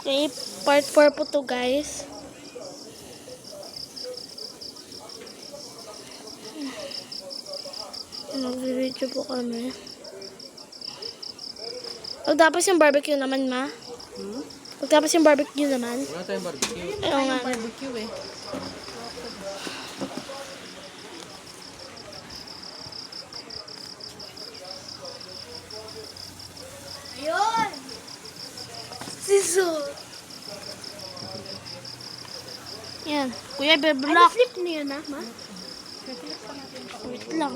Okay, part 4 po to guys. Mag-video po kami. Pagtapos yung barbecue naman, ma. Pagtapos yung barbecue naman. Wala tayong barbecue. Ayaw nga. Barbecue eh. Ayun! Siso! Yan. Kuya, beblock. Flip niyo na, ma? Wait lang.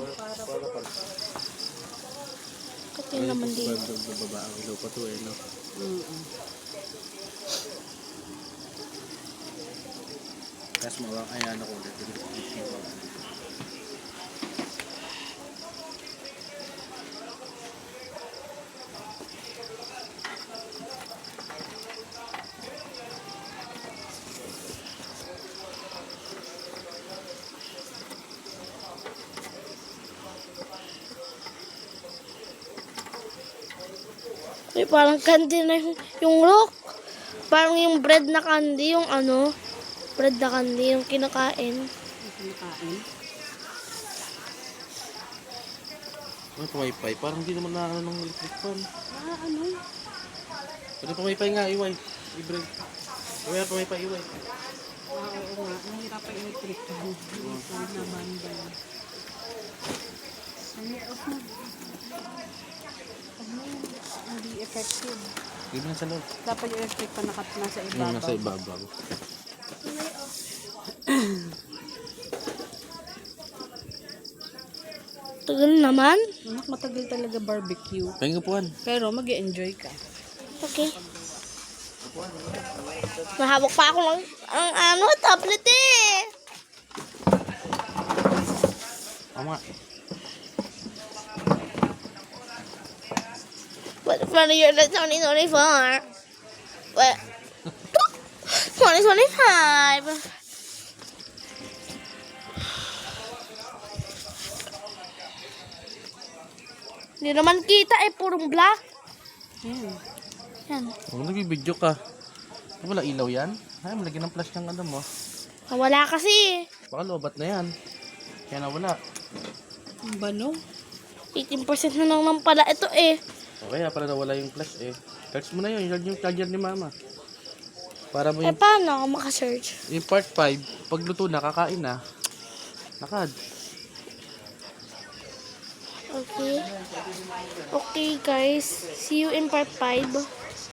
Katin naman din. Bababa ang ilaw pa to eh, no? Tapos mawang ayan ako ulit. Ay, parang candy na yung rock. Parang yung bread na candy, yung ano, bread na candy, yung kinakain. Kumakain. Ano pa wifi? Parang hindi naman nakakano ng electric fan. Ano? Ano pa wifi nga, iway. I-break. Iway pa wifi, iway. Oo nga. Nahirapan yung electric fan. Na banda. Off mo. Hindi effective. Hindi na sa loob. Dapat yung electric fan nasa Yung ibabaw. nasa ibabaw. Tagal naman. Anak, matagal talaga barbecue. Pahing upuan. Pero mag-e-enjoy ka. Okay. Mahawak pa ako ng ang tablet eh. Tama. What from the year 2024? What? 2025. Hindi naman kita eh, purong black. Ayan. Yan. Kung nag-video ka, wala ilaw yan? Ay, malagyan ng flash ng ano mo. Wala kasi eh. Baka lobat na yan. Kaya nawala. Ang bano. 18% na lang naman pala ito eh. O kaya pala nawala yung flash eh. Charge mo na yun, yung charger ni mama. Para mo Eh yung, paano ako makasearch? yung part 5, pag luto na, kakain na. Nakad. Okay. Okay guys, see you in part 5.